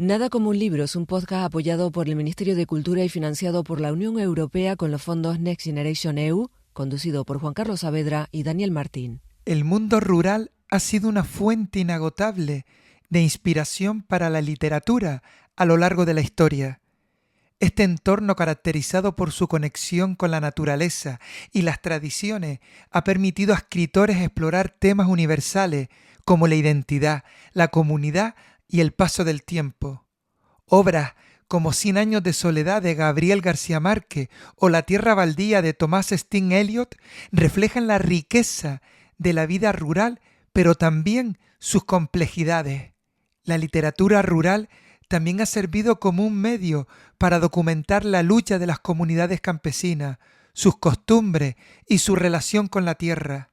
Nada como un libro es un podcast apoyado por el Ministerio de Cultura y financiado por la Unión Europea con los fondos Next Generation EU, conducido por Juan Carlos Saavedra y Daniel Martín. El mundo rural ha sido una fuente inagotable de inspiración para la literatura a lo largo de la historia. Este entorno, caracterizado por su conexión con la naturaleza y las tradiciones, ha permitido a escritores explorar temas universales como la identidad, la comunidad y el paso del tiempo. Obras como 100 años de soledad de Gabriel García Márquez o La tierra baldía de Thomas Stearns Eliot reflejan la riqueza de la vida rural, pero también sus complejidades. La literatura rural también ha servido como un medio para documentar la lucha de las comunidades campesinas, sus costumbres y su relación con la tierra.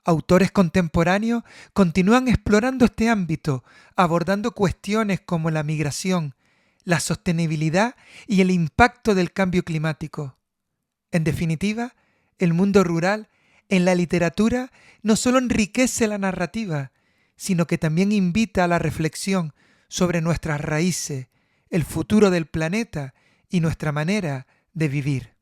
Autores contemporáneos continúan explorando este ámbito, abordando cuestiones como la migración, la sostenibilidad y el impacto del cambio climático. En definitiva, el mundo rural en la literatura no solo enriquece la narrativa, sino que también invita a la reflexión sobre nuestras raíces, el futuro del planeta y nuestra manera de vivir.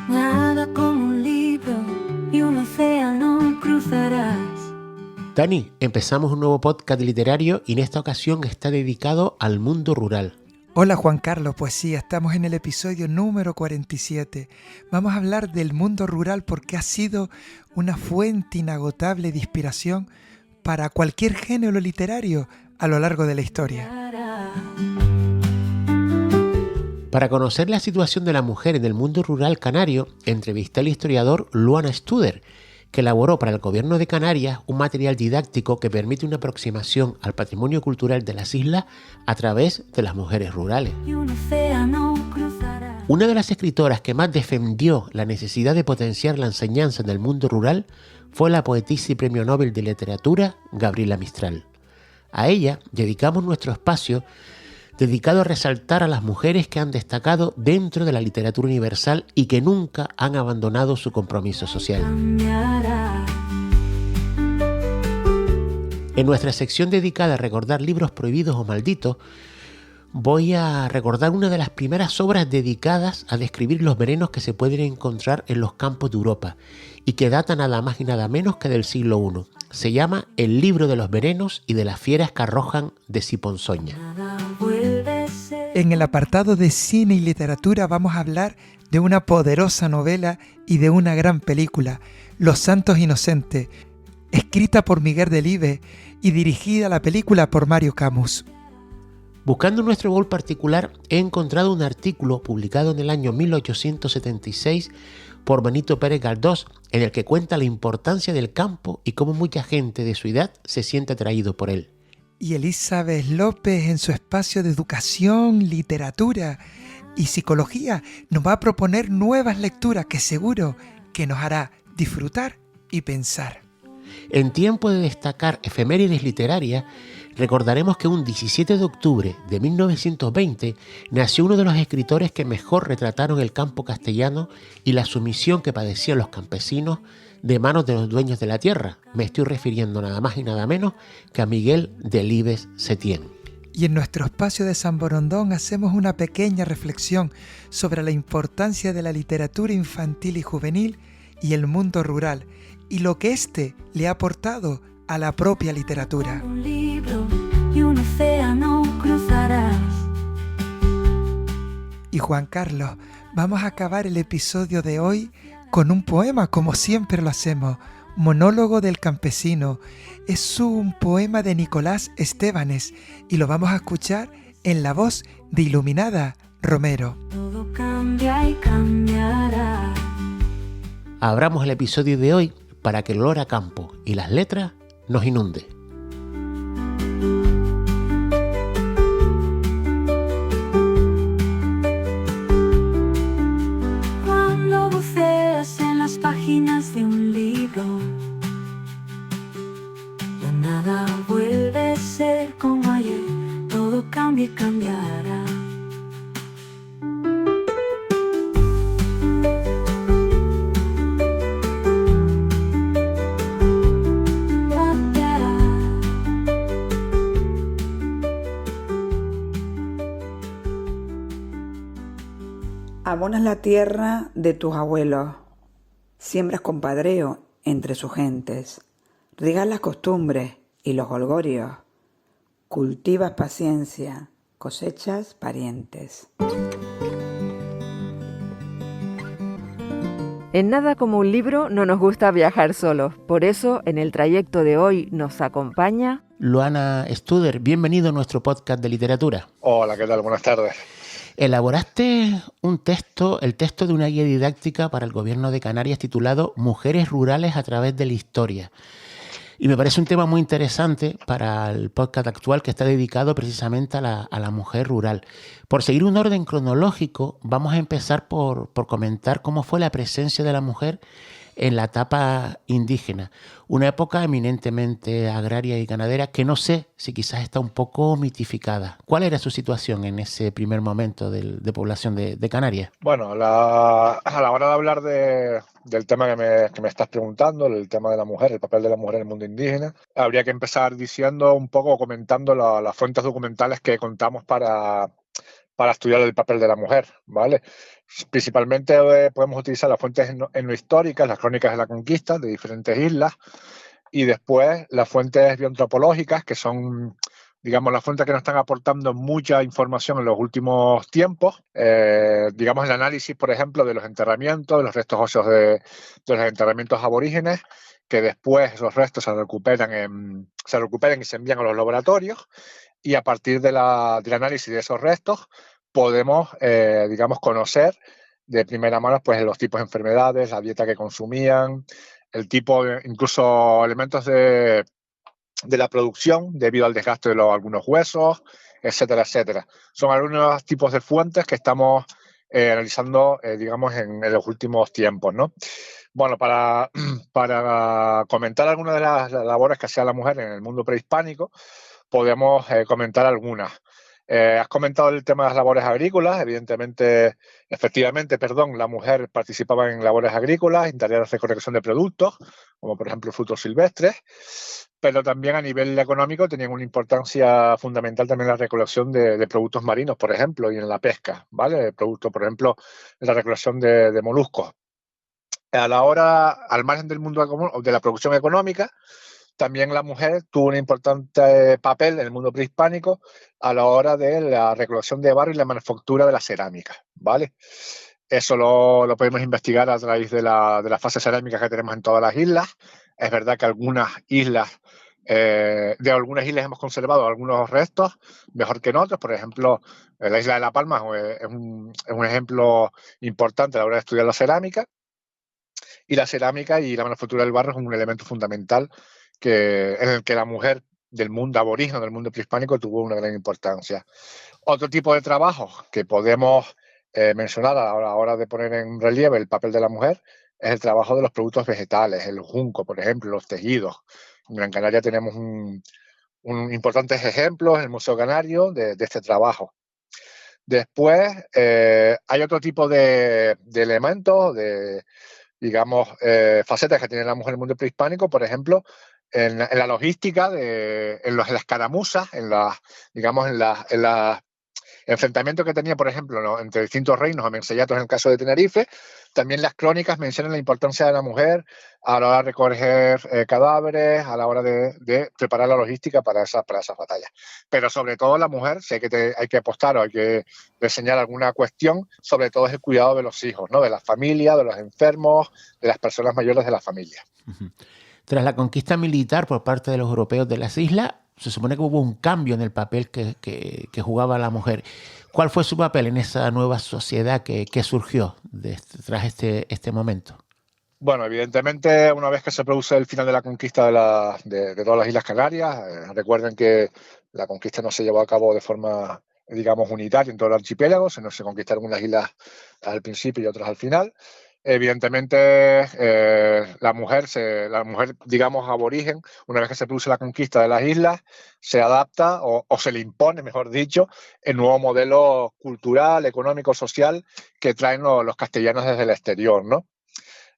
Nada como un libro y un océano cruzarás. Dani, empezamos un nuevo podcast literario y en esta ocasión está dedicado al mundo rural. Hola Juan Carlos, pues sí, estamos en el episodio número 47. Vamos a hablar del mundo rural porque ha sido una fuente inagotable de inspiración para cualquier género literario a lo largo de la historia. Para conocer la situación de la mujer en el mundo rural canario, entrevisté al historiador Luana Studer, que elaboró para el Gobierno de Canarias un material didáctico que permite una aproximación al patrimonio cultural de las islas a través de las mujeres rurales. Una de las escritoras que más defendió la necesidad de potenciar la enseñanza en el mundo rural fue la poetisa y premio Nobel de Literatura Gabriela Mistral. A ella dedicamos nuestro espacio dedicado a resaltar a las mujeres que han destacado dentro de la literatura universal y que nunca han abandonado su compromiso social. En nuestra sección dedicada a recordar libros prohibidos o malditos, voy a recordar una de las primeras obras dedicadas a describir los venenos que se pueden encontrar en los campos de Europa y que data nada más y nada menos que del siglo I. Se llama El libro de los venenos y de las fieras que arrojan de Siponsoña. En el apartado de cine y literatura vamos a hablar de una poderosa novela y de una gran película, Los Santos Inocentes, escrita por Miguel Delibes y dirigida la película por Mario Camus. Buscando nuestro baúl particular, he encontrado un artículo publicado en el año 1876 por Benito Pérez Galdós, en el que cuenta la importancia del campo y cómo mucha gente de su edad se siente atraído por él. Y Elizabeth López, en su espacio de educación, literatura y psicología, nos va a proponer nuevas lecturas que seguro que nos hará disfrutar y pensar. En tiempo de destacar efemérides literarias, recordaremos que un 17 de octubre de 1920 nació uno de los escritores que mejor retrataron el campo castellano y la sumisión que padecían los campesinos de manos de los dueños de la tierra. Me estoy refiriendo nada más y nada menos que a Miguel Delibes Setién. Y en nuestro espacio de San Borondón hacemos una pequeña reflexión sobre la importancia de la literatura infantil y juvenil y el mundo rural, y lo que éste le ha aportado a la propia literatura. Un libro y un océano cruzarás. Y Juan Carlos, vamos a acabar el episodio de hoy con un poema, como siempre lo hacemos, Monólogo del campesino. Es un poema de Nicolás Estebanes y lo vamos a escuchar en la voz de Iluminada Romero. Todo cambia y cambiará. Abramos el episodio de hoy para que el olor a campo y las letras nos inunde. Cuando buceas en las páginas de un libro, ya nada vuelve a ser como ayer, todo cambia y cambiará. Abonas la tierra de tus abuelos, siembras compadreo entre sus gentes, riegas las costumbres y los holgorios, cultivas paciencia, cosechas parientes. En Nada como un libro no nos gusta viajar solos, por eso en el trayecto de hoy nos acompaña Luana Studer, bienvenido a nuestro podcast de literatura. Hola, ¿qué tal? Buenas tardes. Elaboraste un texto, el texto de una guía didáctica para el gobierno de Canarias titulado Mujeres rurales a través de la historia. Y me parece un tema muy interesante para el podcast actual que está dedicado precisamente a la mujer rural. Por seguir un orden cronológico, vamos a empezar por comentar cómo fue la presencia de la mujer en la etapa indígena, una época eminentemente agraria y ganadera que no sé si quizás está un poco mitificada. ¿Cuál era su situación en ese primer momento de población de Canarias? Bueno, a la hora de hablar del tema que me estás preguntando, el tema de la mujer, el papel de la mujer en el mundo indígena, habría que empezar diciendo un poco, comentando las fuentes documentales que contamos para estudiar el papel de la mujer, ¿vale? Principalmente podemos utilizar las fuentes etnohistóricas, las crónicas de la conquista de diferentes islas, y después las fuentes bioantropológicas, que son, digamos, las fuentes que nos están aportando mucha información en los últimos tiempos. Digamos, el análisis, por ejemplo, de los enterramientos, de los restos óseos de los enterramientos aborígenes, que después esos restos se recuperan y se envían a los laboratorios, y a partir del análisis de esos restos podemos, digamos, conocer de primera mano pues, los tipos de enfermedades, la dieta que consumían, el tipo, incluso elementos de la producción debido al desgaste de algunos huesos, etcétera, etcétera. Son algunos tipos de fuentes que estamos analizando, digamos, en los últimos tiempos, ¿no? Bueno, para comentar algunas de las labores que hacía la mujer en el mundo prehispánico, podemos comentar algunas. Has comentado el tema de las labores agrícolas. Efectivamente, la mujer participaba en labores agrícolas, en tareas de recolección de productos, como por ejemplo frutos silvestres, pero también a nivel económico tenían una importancia fundamental también la recolección de productos marinos, por ejemplo, y en la pesca, ¿vale? Productos, por ejemplo, en la recolección de moluscos. Al margen del mundo de la producción económica, también la mujer tuvo un importante papel en el mundo prehispánico a la hora de la recolección de barro y la manufactura de la cerámica, ¿vale? Eso lo podemos investigar a través de la fase cerámica que tenemos en todas las islas. Es verdad que de algunas islas hemos conservado algunos restos mejor que en otros. Por ejemplo, la isla de La Palma es un ejemplo importante a la hora de estudiar la cerámica. Y la cerámica y la manufactura del barro es un elemento fundamental en el que la mujer del mundo aborigen, del mundo prehispánico, tuvo una gran importancia. Otro tipo de trabajo que podemos mencionar a la hora de poner en relieve el papel de la mujer es el trabajo de los productos vegetales, el junco, por ejemplo, los tejidos. En Gran Canaria tenemos importantes ejemplos en el Museo Canario de este trabajo. Después hay otro tipo de elementos, digamos, facetas que tiene la mujer en el mundo prehispánico, por ejemplo, en la logística, en las escaramuzas, en los enfrentamientos que tenía, por ejemplo, ¿no?, entre distintos reinos o mencellatos en el caso de Tenerife. También las crónicas mencionan la importancia de la mujer a la hora de recoger cadáveres, a la hora de preparar la logística para esas batallas. Pero sobre todo la mujer, si hay que apostar o hay que reseñar alguna cuestión, sobre todo es el cuidado de los hijos, ¿no?, de la familia, de los enfermos, de las personas mayores de la familia. Uh-huh. Tras la conquista militar por parte de los europeos de las islas, se supone que hubo un cambio en el papel que jugaba la mujer. ¿Cuál fue su papel en esa nueva sociedad que surgió tras este momento? Bueno, evidentemente, una vez que se produce el final de la conquista de todas las Islas Canarias, recuerden que la conquista no se llevó a cabo de forma, digamos, unitaria en todo el archipiélago, sino se conquistaron unas islas al principio y otras al final. Evidentemente, la mujer, digamos, aborigen, una vez que se produce la conquista de las islas, se adapta o se le impone, mejor dicho, el nuevo modelo cultural, económico, social que traen los castellanos desde el exterior, ¿no?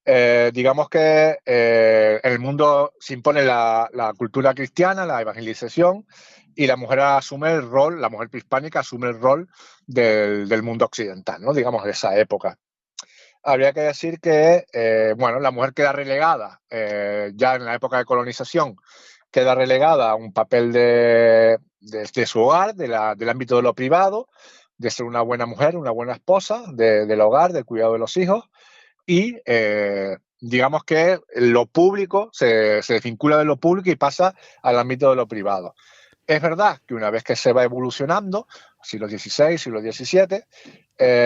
Digamos que en el mundo se impone la cultura cristiana, la evangelización, y la mujer asume el rol, la mujer prehispánica asume el rol del mundo occidental, ¿no? Digamos, de esa época. Habría que decir que, bueno, la mujer queda relegada, ya en la época de colonización, queda relegada a un papel de su hogar, del ámbito de lo privado, de ser una buena mujer, una buena esposa, del hogar, del cuidado de los hijos, y digamos que lo público se desvincula de lo público y pasa al ámbito de lo privado. Es verdad que una vez que se va evolucionando, siglo XVI, siglo XVII,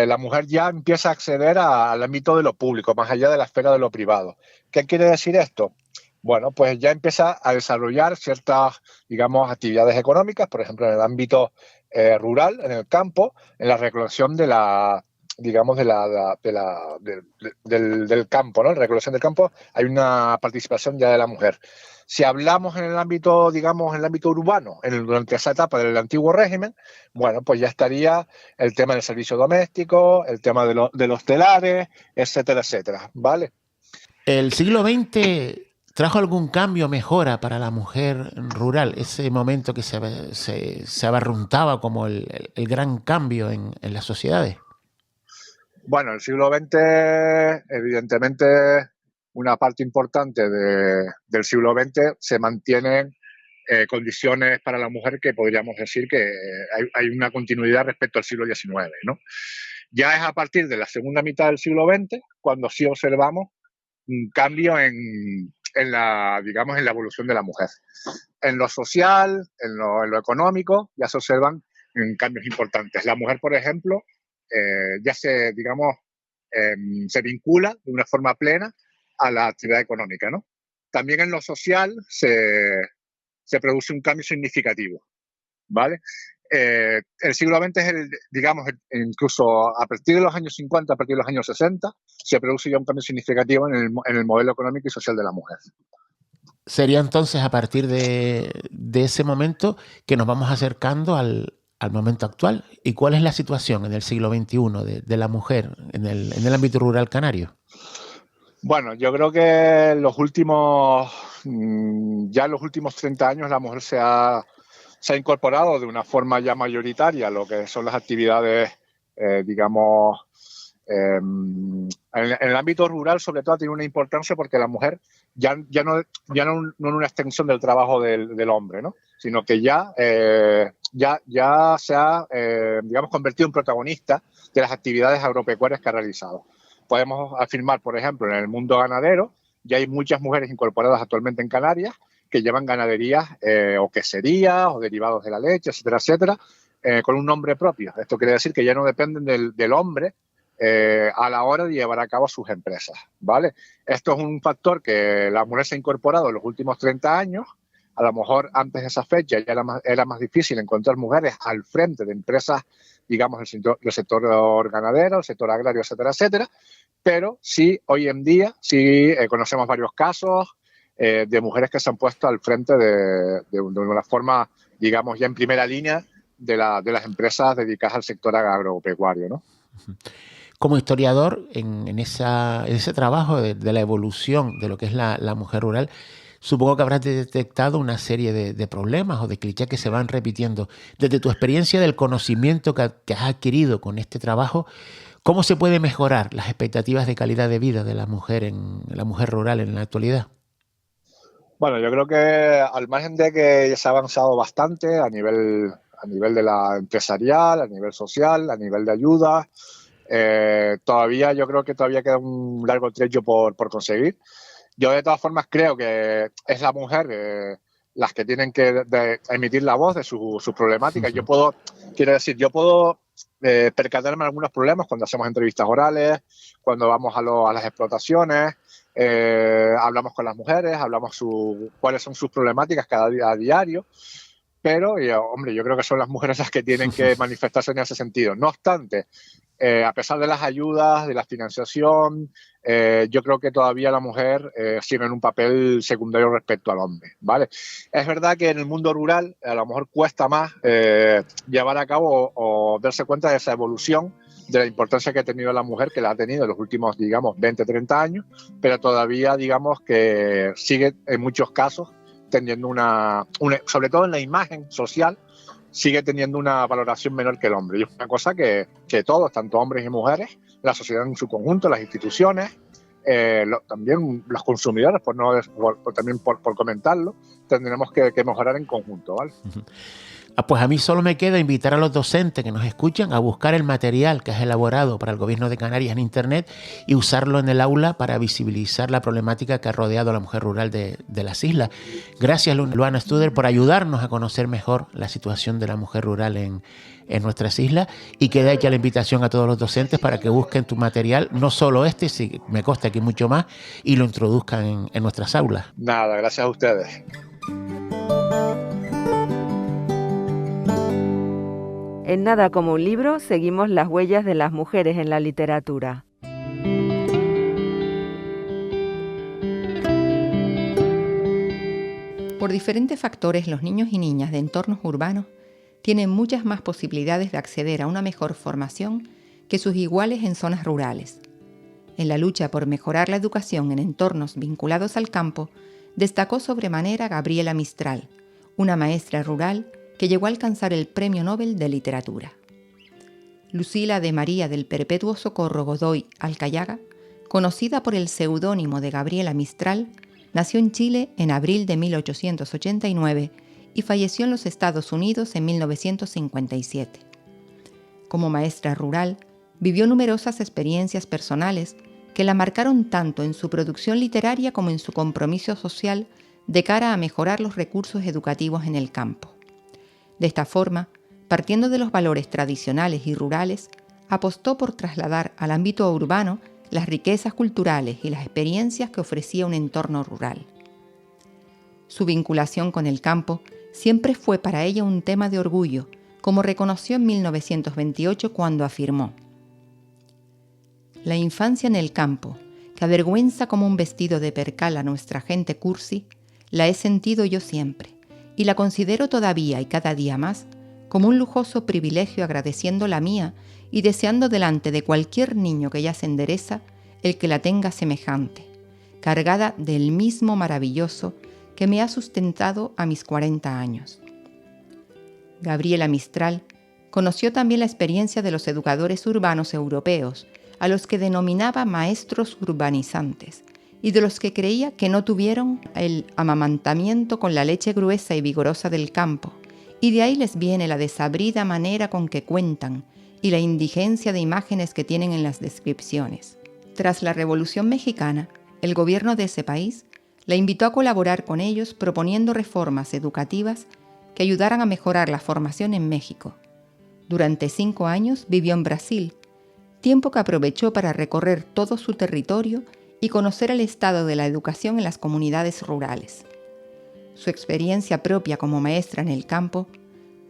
la mujer ya empieza a acceder al ámbito de lo público, más allá de la esfera de lo privado. ¿Qué quiere decir esto? Bueno, pues ya empieza a desarrollar ciertas, digamos, actividades económicas, por ejemplo, en el ámbito rural, en el campo, en la recolección de la, digamos, del campo, ¿no? En la recolección del campo hay una participación ya de la mujer. Si hablamos en el ámbito, digamos, en el ámbito urbano, durante esa etapa del antiguo régimen, bueno, pues ya estaría el tema del servicio doméstico, el tema de los telares, etcétera, etcétera, ¿vale? ¿El siglo XX trajo algún cambio, mejora para la mujer rural? Ese momento que se abarruntaba como el gran cambio en las sociedades. Bueno, el siglo XX, evidentemente, una parte importante del siglo XX se mantienen condiciones para la mujer que podríamos decir que hay una continuidad respecto al siglo XIX, ¿no? Ya es a partir de la segunda mitad del siglo XX cuando sí observamos un cambio en la evolución de la mujer. En lo social, en lo económico, ya se observan cambios importantes. La mujer, por ejemplo, ya se vincula de una forma plena a la actividad económica, ¿no? También en lo social se produce un cambio significativo, ¿vale? El siglo XX es incluso a partir de los años 50, a partir de los años 60, se produce ya un cambio significativo en el modelo económico y social de la mujer. Sería entonces a partir de ese momento que nos vamos acercando al momento actual. ¿Y cuál es la situación en el siglo XXI de la mujer en el ámbito rural canario? Bueno, yo creo que en los últimos 30 años la mujer se ha incorporado de una forma ya mayoritaria a lo que son las actividades, en el ámbito rural, sobre todo, tiene una importancia porque la mujer ya no es una extensión del trabajo del hombre, ¿no? Sino que ya se ha, convertido en protagonista de las actividades agropecuarias que ha realizado. Podemos afirmar, por ejemplo, en el mundo ganadero, ya hay muchas mujeres incorporadas actualmente en Canarias que llevan ganaderías o queserías o derivados de la leche, etcétera, etcétera, con un nombre propio. Esto quiere decir que ya no dependen del hombre a la hora de llevar a cabo sus empresas, ¿vale? Esto es un factor que la mujer se ha incorporado en los últimos 30 años. A lo mejor antes de esa fecha ya era más difícil encontrar mujeres al frente de empresas, digamos, del sector ganadero, el sector agrario, etcétera, etcétera. Pero sí, hoy en día, sí conocemos varios casos de mujeres que se han puesto al frente de una forma, digamos, ya en primera línea de las empresas dedicadas al sector agropecuario, ¿no? Como historiador, en ese trabajo de la evolución de lo que es la mujer rural, supongo que habrás detectado una serie de problemas o de clichés que se van repitiendo. Desde tu experiencia del conocimiento que has adquirido con este trabajo, ¿cómo se puede mejorar las expectativas de calidad de vida de la mujer rural en la actualidad? Bueno, yo creo que al margen de que se ha avanzado bastante a nivel de la empresarial, a nivel social, a nivel de ayuda, yo creo que todavía queda un largo trecho por conseguir. Yo de todas formas creo que es la mujer las que tienen que emitir la voz de sus problemáticas. Sí. Yo puedo percatarme de algunos problemas cuando hacemos entrevistas orales, cuando vamos a las explotaciones, hablamos con las mujeres, hablamos cuáles son sus problemáticas a diario. Pero, hombre, yo creo que son las mujeres las que tienen que manifestarse en ese sentido. No obstante, a pesar de las ayudas, de la financiación, yo creo que todavía la mujer sigue en un papel secundario respecto al hombre, ¿vale? Es verdad que en el mundo rural a lo mejor cuesta más llevar a cabo o darse cuenta de esa evolución de la importancia que ha tenido la mujer, que la ha tenido en los últimos, digamos, 20, 30 años, pero todavía, digamos, que sigue en muchos casos teniendo sobre todo en la imagen social, sigue teniendo una valoración menor que el hombre. Y es una cosa que todos, tanto hombres y mujeres, la sociedad en su conjunto, las instituciones, también los consumidores, también por comentarlo, tendremos que mejorar en conjunto, ¿vale? Pues a mí solo me queda invitar a los docentes que nos escuchan a buscar el material que has elaborado para el Gobierno de Canarias en Internet y usarlo en el aula para visibilizar la problemática que ha rodeado a la mujer rural de las islas. Gracias, Luana Studer, por ayudarnos a conocer mejor la situación de la mujer rural en nuestras islas, y queda hecha la invitación a todos los docentes para que busquen tu material, no solo sí, me consta que mucho más, y lo introduzcan en nuestras aulas. Nada, gracias a ustedes. En Nada como un libro seguimos las huellas de las mujeres en la literatura. Por diferentes factores, los niños y niñas de entornos urbanos tienen muchas más posibilidades de acceder a una mejor formación que sus iguales en zonas rurales. En la lucha por mejorar la educación en entornos vinculados al campo, destacó sobremanera Gabriela Mistral, una maestra rural que llegó a alcanzar el Premio Nobel de Literatura. Lucila de María del Perpetuo Socorro Godoy Alcayaga, conocida por el seudónimo de Gabriela Mistral, nació en Chile en abril de 1889 y falleció en los Estados Unidos en 1957. Como maestra rural, vivió numerosas experiencias personales que la marcaron tanto en su producción literaria como en su compromiso social de cara a mejorar los recursos educativos en el campo. De esta forma, partiendo de los valores tradicionales y rurales, apostó por trasladar al ámbito urbano las riquezas culturales y las experiencias que ofrecía un entorno rural. Su vinculación con el campo siempre fue para ella un tema de orgullo, como reconoció en 1928 cuando afirmó: «La infancia en el campo, que avergüenza como un vestido de percal a nuestra gente cursi, la he sentido yo siempre, y la considero todavía y cada día más como un lujoso privilegio, agradeciendo la mía y deseando delante de cualquier niño que ya se endereza el que la tenga semejante, cargada del mismo maravilloso que me ha sustentado a mis 40 años. Gabriela Mistral conoció también la experiencia de los educadores urbanos europeos, a los que denominaba maestros urbanizantes, y de los que creía que no tuvieron el amamantamiento con la leche gruesa y vigorosa del campo, y de ahí les viene la desabrida manera con que cuentan y la indigencia de imágenes que tienen en las descripciones. Tras la Revolución Mexicana, el gobierno de ese país la invitó a colaborar con ellos proponiendo reformas educativas que ayudaran a mejorar la formación en México. Durante 5 años vivió en Brasil, tiempo que aprovechó para recorrer todo su territorio y conocer el estado de la educación en las comunidades rurales. Su experiencia propia como maestra en el campo,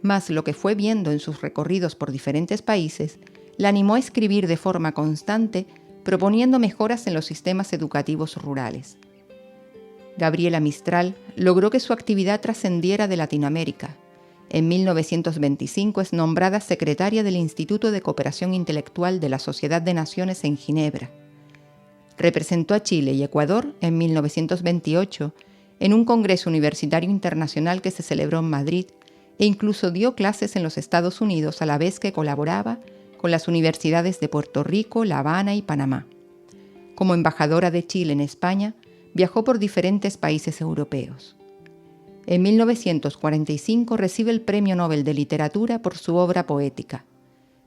más lo que fue viendo en sus recorridos por diferentes países, la animó a escribir de forma constante, proponiendo mejoras en los sistemas educativos rurales. Gabriela Mistral logró que su actividad trascendiera de Latinoamérica. En 1925 es nombrada secretaria del Instituto de Cooperación Intelectual de la Sociedad de Naciones en Ginebra. Representó a Chile y Ecuador en 1928 en un congreso universitario internacional que se celebró en Madrid, e incluso dio clases en los Estados Unidos a la vez que colaboraba con las universidades de Puerto Rico, La Habana y Panamá. Como embajadora de Chile en España, viajó por diferentes países europeos. En 1945 recibe el Premio Nobel de Literatura por su obra poética.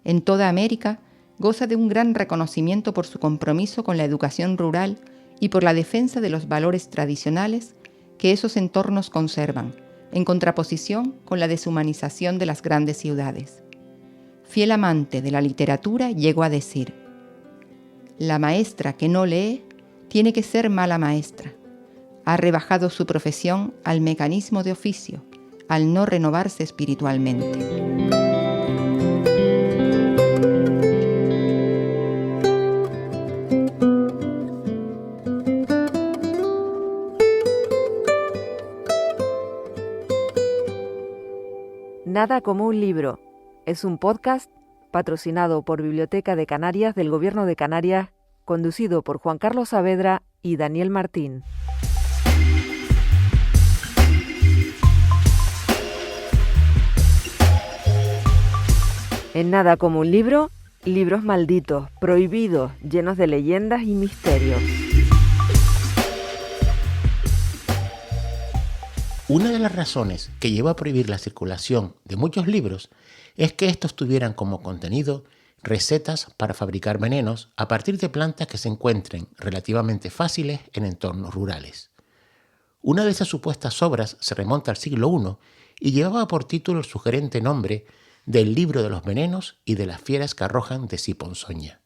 En toda América, goza de un gran reconocimiento por su compromiso con la educación rural y por la defensa de los valores tradicionales que esos entornos conservan, en contraposición con la deshumanización de las grandes ciudades. Fiel amante de la literatura, llegó a decir: «La maestra que no lee tiene que ser mala maestra. Ha rebajado su profesión al mecanismo de oficio, al no renovarse espiritualmente». Nada como un libro. Es un podcast patrocinado por Biblioteca de Canarias del Gobierno de Canarias, conducido por Juan Carlos Saavedra y Daniel Martín. En Nada como un libro, libros malditos, prohibidos, llenos de leyendas y misterios. Una de las razones que llevó a prohibir la circulación de muchos libros es que estos tuvieran como contenido recetas para fabricar venenos a partir de plantas que se encuentren relativamente fáciles en entornos rurales. Una de esas supuestas obras se remonta al siglo I y llevaba por título el sugerente nombre del libro de los venenos y de las fieras que arrojan de sí ponzoña.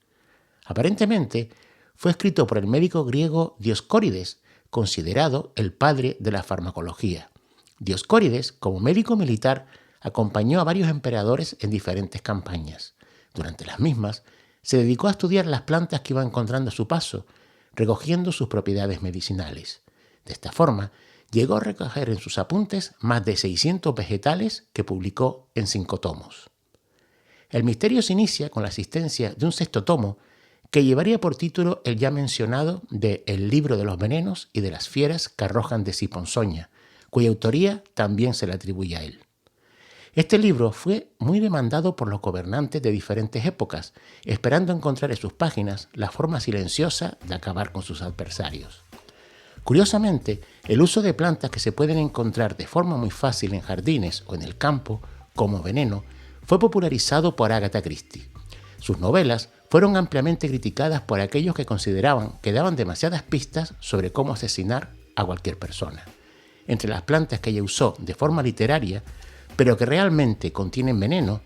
Aparentemente fue escrito por el médico griego Dioscórides, considerado el padre de la farmacología. Dioscórides, como médico militar, acompañó a varios emperadores en diferentes campañas. Durante las mismas, se dedicó a estudiar las plantas que iba encontrando a su paso, recogiendo sus propiedades medicinales. De esta forma, llegó a recoger en sus apuntes más de 600 vegetales que publicó en 5 tomos. El misterio se inicia con la existencia de un 6º tomo que llevaría por título el ya mencionado de El libro de los venenos y de las fieras que arrojan de sí ponzoña, cuya autoría también se le atribuye a él. Este libro fue muy demandado por los gobernantes de diferentes épocas, esperando encontrar en sus páginas la forma silenciosa de acabar con sus adversarios. Curiosamente, el uso de plantas que se pueden encontrar de forma muy fácil en jardines o en el campo, como veneno, fue popularizado por Agatha Christie. Sus novelas fueron ampliamente criticadas por aquellos que consideraban que daban demasiadas pistas sobre cómo asesinar a cualquier persona. Entre las plantas que ella usó de forma literaria, pero que realmente contienen veneno,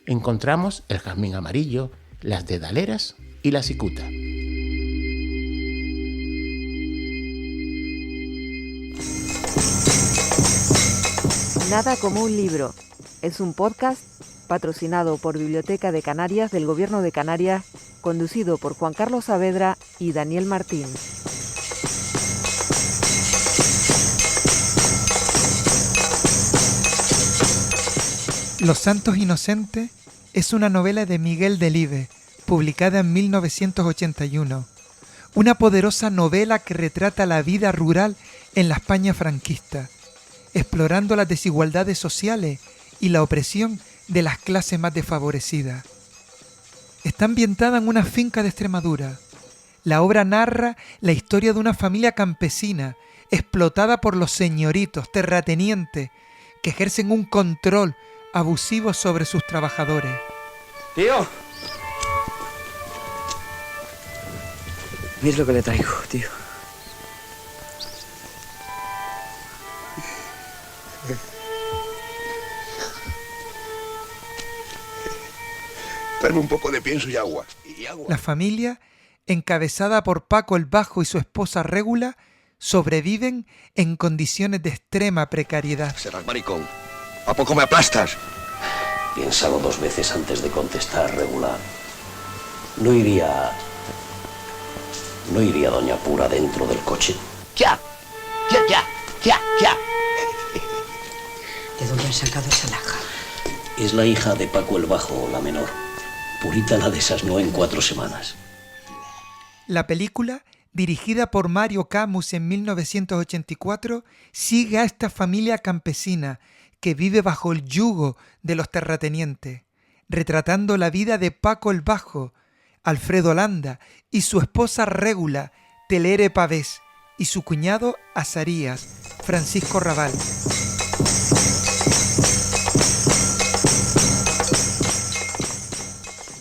encontramos el jazmín amarillo, las dedaleras y la cicuta. Nada como un libro. Es un podcast patrocinado por Biblioteca de Canarias del Gobierno de Canarias, conducido por Juan Carlos Saavedra y Daniel Martín. Los Santos Inocentes es una novela de Miguel Delibes, publicada en 1981. Una poderosa novela que retrata la vida rural en la España franquista, explorando las desigualdades sociales y la opresión de las clases más desfavorecidas. Está ambientada en una finca de Extremadura. La obra narra la historia de una familia campesina explotada por los señoritos, terratenientes, que ejercen un control abusivo sobre sus trabajadores. Tío. Mira lo que le traigo, tío. Darme un poco de pienso y agua. La familia, encabezada por Paco el Bajo y su esposa Régula, sobreviven en condiciones de extrema precariedad. Serás maricón. ¿A poco me aplastas? Piénsalo 2 veces antes de contestar, Regular. No iría Doña Pura dentro del coche. ¡Ya! ¿De dónde han sacado esa laja? Es la hija de Paco el Bajo, la menor. Purita la desasnó en 4 semanas. La película, dirigida por Mario Camus en 1984, sigue a esta familia campesina que vive bajo el yugo de los terratenientes, retratando la vida de Paco el Bajo, Alfredo Landa y su esposa Régula, Telere Pavés, y su cuñado Azarías, Francisco Raval.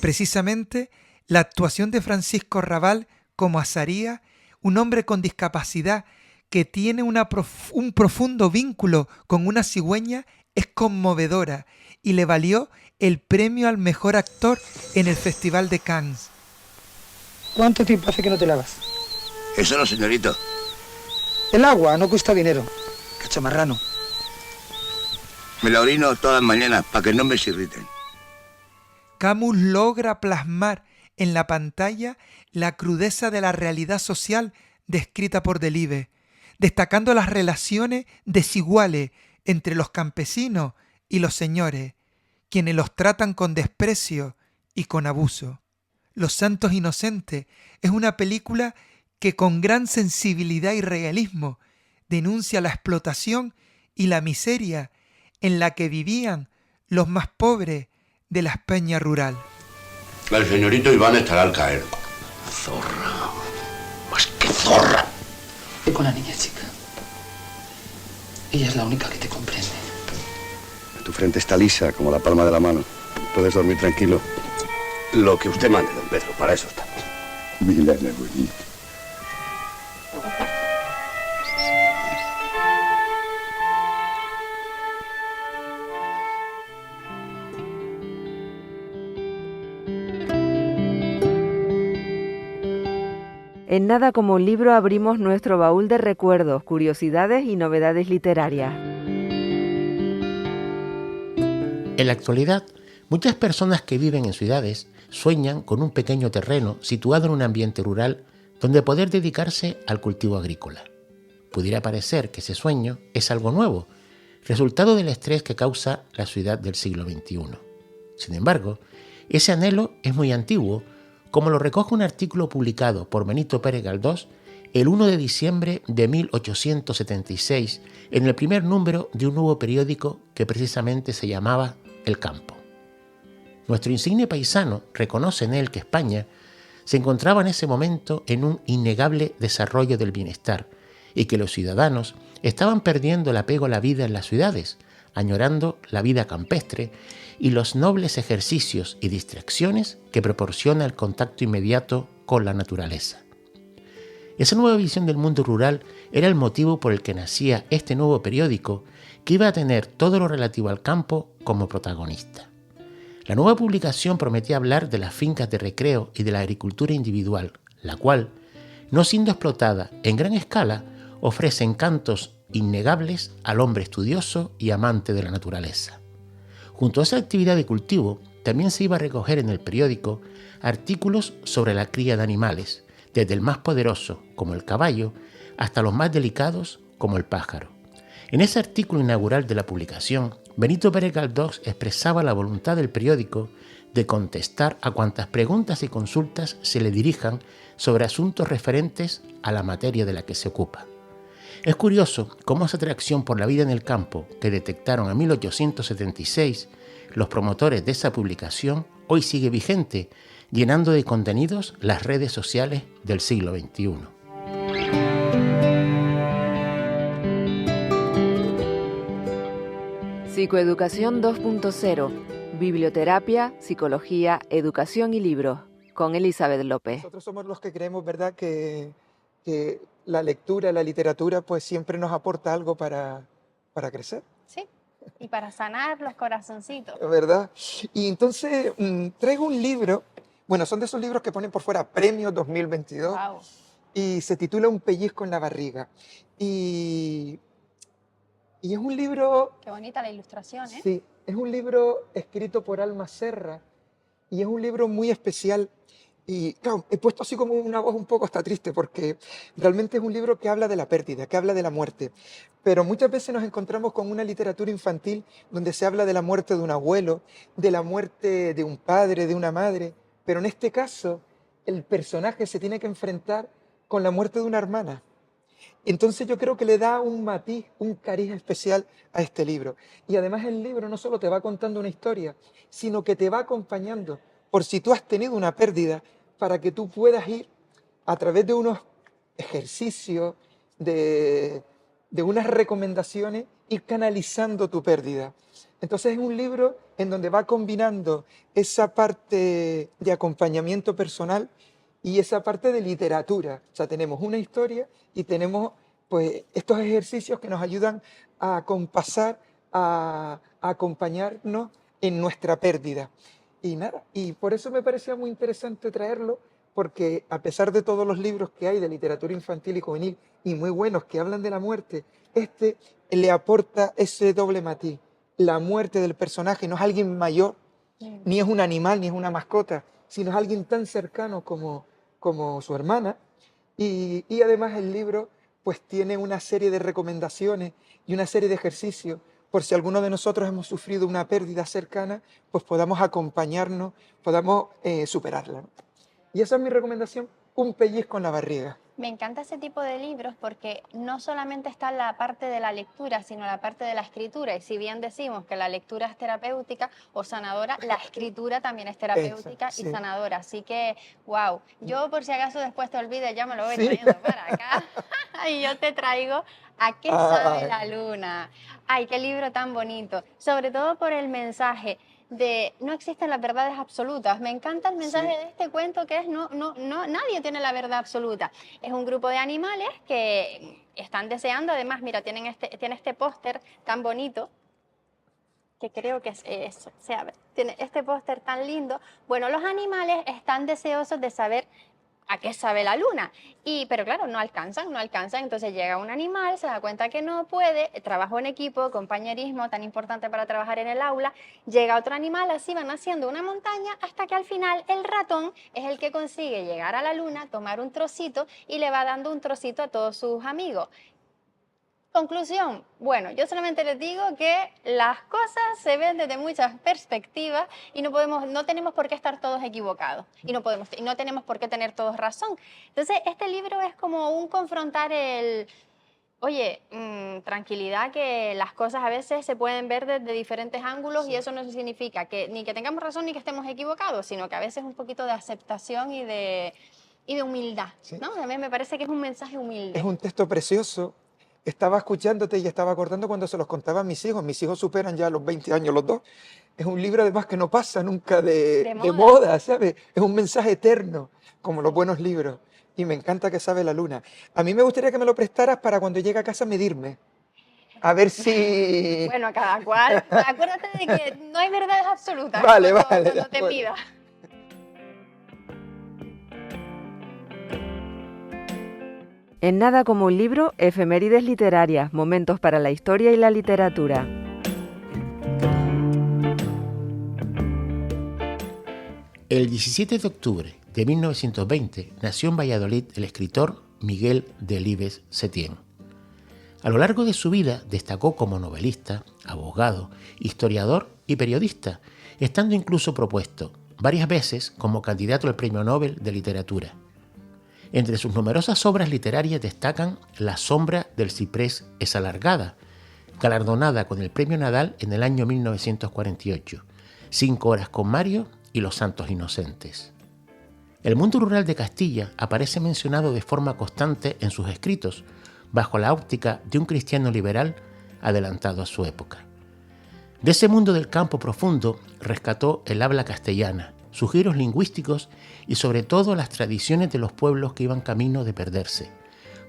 Precisamente, la actuación de Francisco Raval como Azarías, un hombre con discapacidad que tiene un profundo vínculo con una cigüeña, es conmovedora y le valió el premio al mejor actor en el Festival de Cannes. ¿Cuánto tiempo hace que no te lavas? Eso no, señorito. El agua no cuesta dinero. Cachamarrano. Me la orino todas las mañanas para que no me se irriten. Camus logra plasmar en la pantalla la crudeza de la realidad social descrita por Delibes, destacando las relaciones desiguales entre los campesinos y los señores, quienes los tratan con desprecio y con abuso. Los Santos Inocentes es una película que con gran sensibilidad y realismo denuncia la explotación y la miseria en la que vivían los más pobres de la España rural. El señorito Iván estará al caer. Zorra. Pues qué zorra. Ve con la niña, chica. Ella es la única que te comprende. Tu frente está lisa como la palma de la mano. Puedes dormir tranquilo. Lo que usted mande, don Pedro, para eso estamos. Milena bonita. En Nada como un libro abrimos nuestro baúl de recuerdos, curiosidades y novedades literarias. En la actualidad, muchas personas que viven en ciudades sueñan con un pequeño terreno situado en un ambiente rural donde poder dedicarse al cultivo agrícola. Pudiera parecer que ese sueño es algo nuevo, resultado del estrés que causa la ciudad del siglo XXI. Sin embargo, ese anhelo es muy antiguo, como lo recoge un artículo publicado por Benito Pérez Galdós el 1 de diciembre de 1876 en el primer número de un nuevo periódico que precisamente se llamaba El Campo. Nuestro insigne paisano reconoce en él que España se encontraba en ese momento en un innegable desarrollo del bienestar y que los ciudadanos estaban perdiendo el apego a la vida en las ciudades, añorando la vida campestre y los nobles ejercicios y distracciones que proporciona el contacto inmediato con la naturaleza. Esa nueva visión del mundo rural era el motivo por el que nacía este nuevo periódico que iba a tener todo lo relativo al campo como protagonista. La nueva publicación prometía hablar de las fincas de recreo y de la agricultura individual, la cual, no siendo explotada en gran escala, ofrece encantos innegables al hombre estudioso y amante de la naturaleza. Junto a esa actividad de cultivo, también se iba a recoger en el periódico artículos sobre la cría de animales, desde el más poderoso, como el caballo, hasta los más delicados, como el pájaro. En ese artículo inaugural de la publicación, Benito Pérez Galdós expresaba la voluntad del periódico de contestar a cuantas preguntas y consultas se le dirijan sobre asuntos referentes a la materia de la que se ocupa. Es curioso cómo esa atracción por la vida en el campo que detectaron en 1876 los promotores de esa publicación hoy sigue vigente, llenando de contenidos las redes sociales del siglo XXI. Psicoeducación 2.0, biblioterapia, psicología, educación y libros, con Elizabeth López. Nosotros somos los que creemos, ¿verdad?, que la lectura, la literatura, pues siempre nos aporta algo para crecer. Sí, y para sanar los corazoncitos. ¿Verdad? Y entonces traigo un libro, bueno, son de esos libros que ponen por fuera Premio 2022, Wow. y se titula Un pellizco en la barriga. Y es un libro... Qué bonita la ilustración, ¿eh? Sí, es un libro escrito por Alma Serra y es un libro muy especial. Y claro, he puesto así como una voz un poco hasta triste porque realmente es un libro que habla de la pérdida, que habla de la muerte. Pero muchas veces nos encontramos con una literatura infantil donde se habla de la muerte de un abuelo, de la muerte de un padre, de una madre. Pero en este caso, el personaje se tiene que enfrentar con la muerte de una hermana. Entonces yo creo que le da un matiz, un cariz especial a este libro. Y además el libro no solo te va contando una historia, sino que te va acompañando por si tú has tenido una pérdida, para que tú puedas ir a través de unos ejercicios, de unas recomendaciones, ir canalizando tu pérdida. Entonces es un libro en donde va combinando esa parte de acompañamiento personal y esa parte de literatura. O sea, tenemos una historia y tenemos pues estos ejercicios que nos ayudan a compasar, a acompañarnos en nuestra pérdida. Y nada, y por eso me parecía muy interesante traerlo, porque a pesar de todos los libros que hay de literatura infantil y juvenil y muy buenos que hablan de la muerte, este le aporta ese doble matiz. La muerte del personaje no es alguien mayor, ni es un animal, ni es una mascota, sino es alguien tan cercano como su hermana. Y además el libro pues tiene una serie de recomendaciones y una serie de ejercicios por si alguno de nosotros hemos sufrido una pérdida cercana, pues podamos acompañarnos, podamos superarla, ¿no? Y esa es mi recomendación, Un pellizco en la barriga. Me encanta ese tipo de libros porque no solamente está la parte de la lectura, sino la parte de la escritura. Y si bien decimos que la lectura es terapéutica o sanadora, la escritura también es terapéutica y sanadora. Así que, wow. Yo, por si acaso después te olvides, ya me lo voy trayendo para acá. Y yo te traigo ¿A qué sabe la luna? Ay, qué libro tan bonito. Sobre todo por el mensaje de no existen las verdades absolutas. Me encanta el mensaje de este cuento que es nadie tiene la verdad absoluta. Es un grupo de animales que están deseando, además, mira, tiene este póster tan bonito, que creo que es eso, tiene este póster tan lindo. Bueno, los animales están deseosos de saber ¿a qué sabe la luna? Pero claro, no alcanzan. Entonces llega un animal, se da cuenta que no puede, trabajo en equipo, compañerismo, tan importante para trabajar en el aula. Llega otro animal, así van haciendo una montaña hasta que al final el ratón es el que consigue llegar a la luna, tomar un trocito y le va dando un trocito a todos sus amigos. Conclusión, bueno, yo solamente les digo que las cosas se ven desde muchas perspectivas y no tenemos por qué estar todos equivocados y no tenemos por qué tener todos razón. Entonces, este libro es como un confrontar tranquilidad, que las cosas a veces se pueden ver desde diferentes ángulos y eso no significa ni que tengamos razón ni que estemos equivocados, sino que a veces un poquito de aceptación y de humildad, ¿no? A mí me parece que es un mensaje humilde. Es un texto precioso. Estaba escuchándote y estaba acordando cuando se los contaba a mis hijos. Mis hijos superan ya los 20 años los dos. Es un libro además que no pasa nunca de moda, ¿sabes? Es un mensaje eterno, como los buenos libros. Y me encanta que sabe la luna. A mí me gustaría que me lo prestaras para cuando llegue a casa medirme. A ver si... Bueno, cada cual. Acuérdate de que no hay verdades absolutas. Vale. Cuando te pida. En Nada como un libro, efemérides literarias, momentos para la historia y la literatura. El 17 de octubre de 1920 nació en Valladolid el escritor Miguel Delibes Setién. A lo largo de su vida destacó como novelista, abogado, historiador y periodista, estando incluso propuesto varias veces como candidato al Premio Nobel de Literatura. Entre sus numerosas obras literarias destacan La sombra del ciprés es alargada, galardonada con el Premio Nadal en el año 1948, 5 horas con Mario y Los santos inocentes. El mundo rural de Castilla aparece mencionado de forma constante en sus escritos, bajo la óptica de un cristiano liberal adelantado a su época. De ese mundo del campo profundo rescató el habla castellana, sus giros lingüísticos y sobre todo las tradiciones de los pueblos que iban camino de perderse.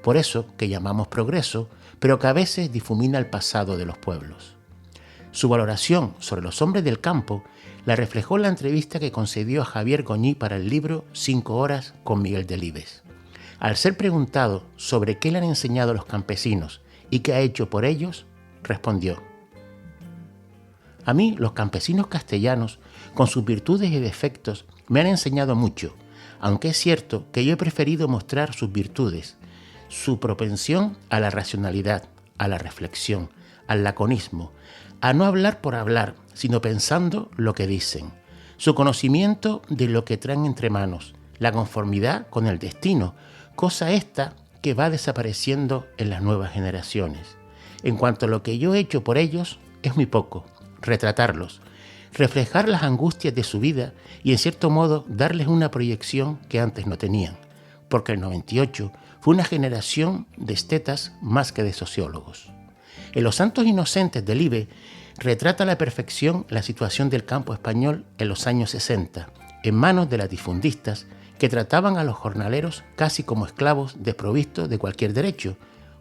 Por eso que llamamos progreso, pero que a veces difumina el pasado de los pueblos. Su valoración sobre los hombres del campo la reflejó la entrevista que concedió a Javier Goñi para el libro 5 horas con Miguel Delibes. Al ser preguntado sobre qué le han enseñado los campesinos y qué ha hecho por ellos, respondió: a mí los campesinos castellanos, con sus virtudes y defectos, me han enseñado mucho, aunque es cierto que yo he preferido mostrar sus virtudes, su propensión a la racionalidad, a la reflexión, al laconismo, a no hablar por hablar, sino pensando lo que dicen, su conocimiento de lo que traen entre manos, la conformidad con el destino, cosa esta que va desapareciendo en las nuevas generaciones. En cuanto a lo que yo he hecho por ellos, es muy poco: retratarlos, reflejar las angustias de su vida y en cierto modo darles una proyección que antes no tenían, porque el 98 fue una generación de estetas más que de sociólogos. En Los santos inocentes de Delibes retrata a la perfección la situación del campo español en los años 60, en manos de latifundistas que trataban a los jornaleros casi como esclavos desprovistos de cualquier derecho,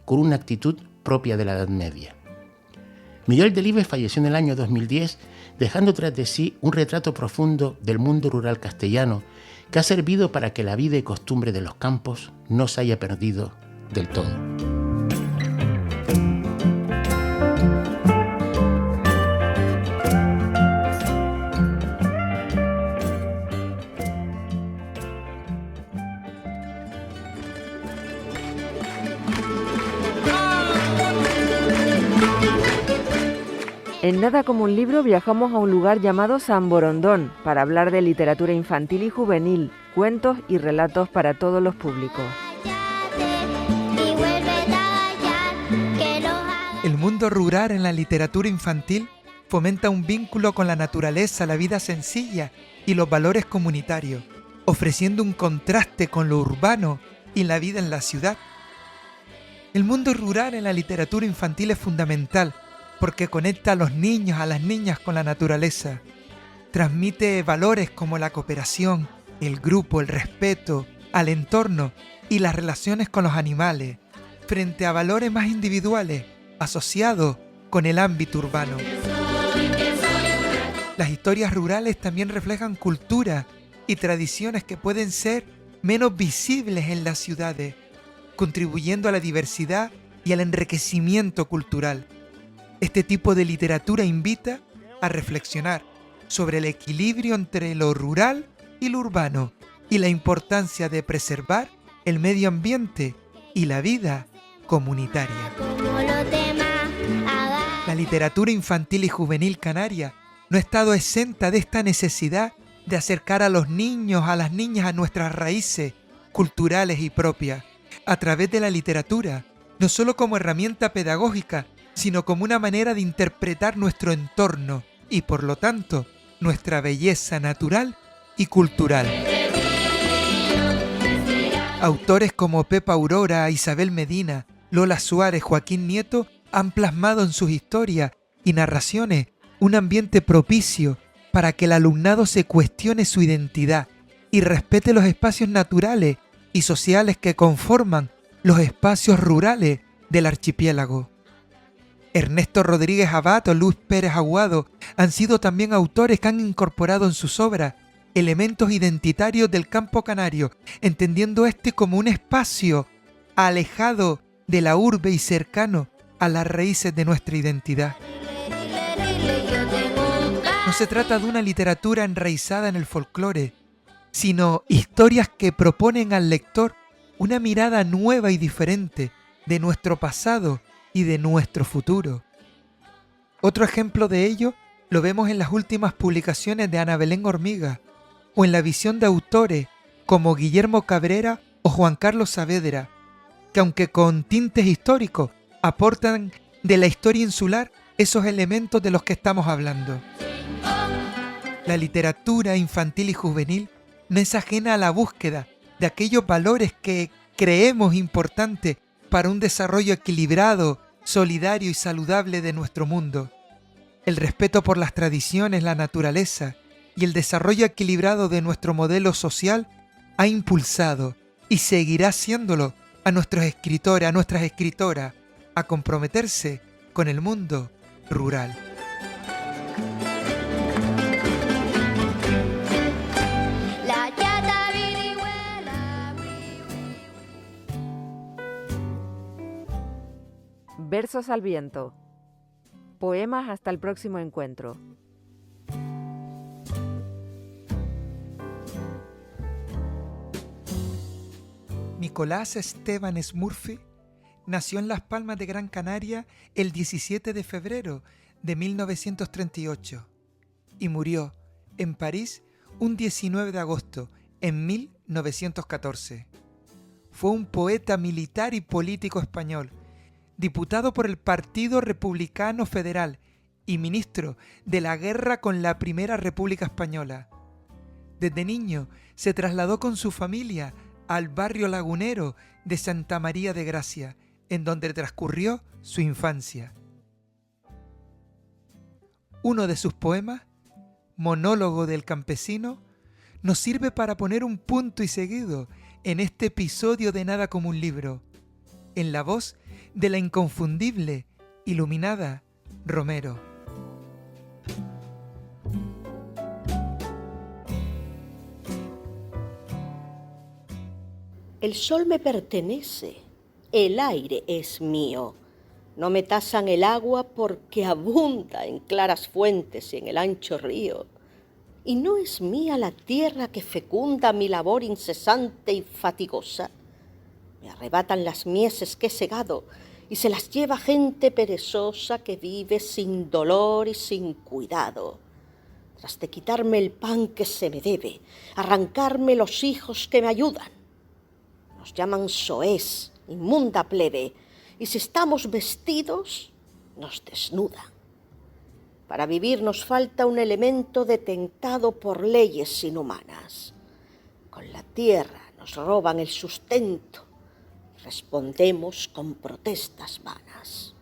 con una actitud propia de la Edad Media. Miguel Delibes falleció en el año 2010, dejando tras de sí un retrato profundo del mundo rural castellano que ha servido para que la vida y costumbre de los campos no se haya perdido del todo. En Nada como un libro viajamos a un lugar llamado San Borondón para hablar de literatura infantil y juvenil, cuentos y relatos para todos los públicos. El mundo rural en la literatura infantil fomenta un vínculo con la naturaleza, la vida sencilla y los valores comunitarios, ofreciendo un contraste con lo urbano y la vida en la ciudad. El mundo rural en la literatura infantil es fundamental porque conecta a los niños, a las niñas con la naturaleza. Transmite valores como la cooperación, el grupo, el respeto, al entorno y las relaciones con los animales, frente a valores más individuales asociados con el ámbito urbano. Las historias rurales también reflejan cultura y tradiciones que pueden ser menos visibles en las ciudades, contribuyendo a la diversidad y al enriquecimiento cultural. Este tipo de literatura invita a reflexionar sobre el equilibrio entre lo rural y lo urbano y la importancia de preservar el medio ambiente y la vida comunitaria. La literatura infantil y juvenil canaria no ha estado exenta de esta necesidad de acercar a los niños, a las niñas a nuestras raíces culturales y propias, a través de la literatura, no solo como herramienta pedagógica, sino como una manera de interpretar nuestro entorno y, por lo tanto, nuestra belleza natural y cultural. Autores como Pepa Aurora, Isabel Medina, Lola Suárez, Joaquín Nieto han plasmado en sus historias y narraciones un ambiente propicio para que el alumnado se cuestione su identidad y respete los espacios naturales y sociales que conforman los espacios rurales del archipiélago. Ernesto Rodríguez Abad o Luz Pérez Aguado han sido también autores que han incorporado en sus obras elementos identitarios del campo canario, entendiendo este como un espacio alejado de la urbe y cercano a las raíces de nuestra identidad. No se trata de una literatura enraizada en el folclore, sino historias que proponen al lector una mirada nueva y diferente de nuestro pasado y de nuestro futuro. Otro ejemplo de ello lo vemos en las últimas publicaciones de Ana Belén Hormiga o en la visión de autores como Guillermo Cabrera o Juan Carlos Saavedra, que aunque con tintes históricos aportan de la historia insular esos elementos de los que estamos hablando. La literatura infantil y juvenil no es ajena a la búsqueda de aquellos valores que creemos importantes para un desarrollo equilibrado, solidario y saludable de nuestro mundo. El respeto por las tradiciones, la naturaleza y el desarrollo equilibrado de nuestro modelo social ha impulsado y seguirá haciéndolo a nuestros escritores, a nuestras escritoras, a comprometerse con el mundo rural. Versos al viento. Poemas hasta el próximo encuentro. Nicolás Esteban Smurfy nació en Las Palmas de Gran Canaria el 17 de febrero de 1938 y murió en París un 19 de agosto en 1914. Fue un poeta militar y político español, diputado por el Partido Republicano Federal y ministro de la guerra con la Primera República Española. Desde niño se trasladó con su familia al barrio lagunero de Santa María de Gracia, en donde transcurrió su infancia. Uno de sus poemas, Monólogo del Campesino, nos sirve para poner un punto y seguido en este episodio de Nada como un libro, en la voz de la inconfundible, iluminada Romero. El sol me pertenece, el aire es mío. No me tasan el agua porque abunda en claras fuentes y en el ancho río. Y no es mía la tierra que fecunda mi labor incesante y fatigosa. Me arrebatan las mieses que he segado y se las lleva gente perezosa que vive sin dolor y sin cuidado. Tras de quitarme el pan que se me debe, arrancarme los hijos que me ayudan. Nos llaman soez, inmunda plebe, y si estamos vestidos, nos desnudan. Para vivir nos falta un elemento detentado por leyes inhumanas. Con la tierra nos roban el sustento. Respondemos con protestas vanas.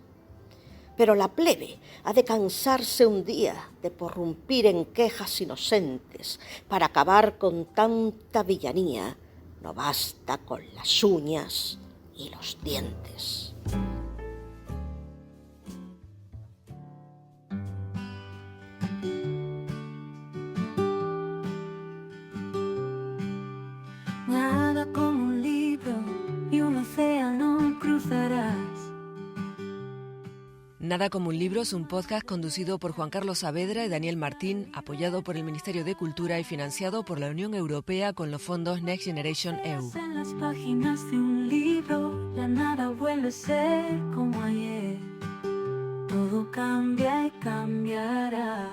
Pero la plebe ha de cansarse un día de porrumpir en quejas inocentes. Para acabar con tanta villanía, no basta con las uñas y los dientes. Nada como un libro y un océano cruzarás. Nada como un libro es un podcast conducido por Juan Carlos Saavedra y Daniel Martín, apoyado por el Ministerio de Cultura y financiado por la Unión Europea con los fondos Next Generation EU. En las páginas de un libro, la nada vuelve a ser como ayer. Todo cambia y cambiará.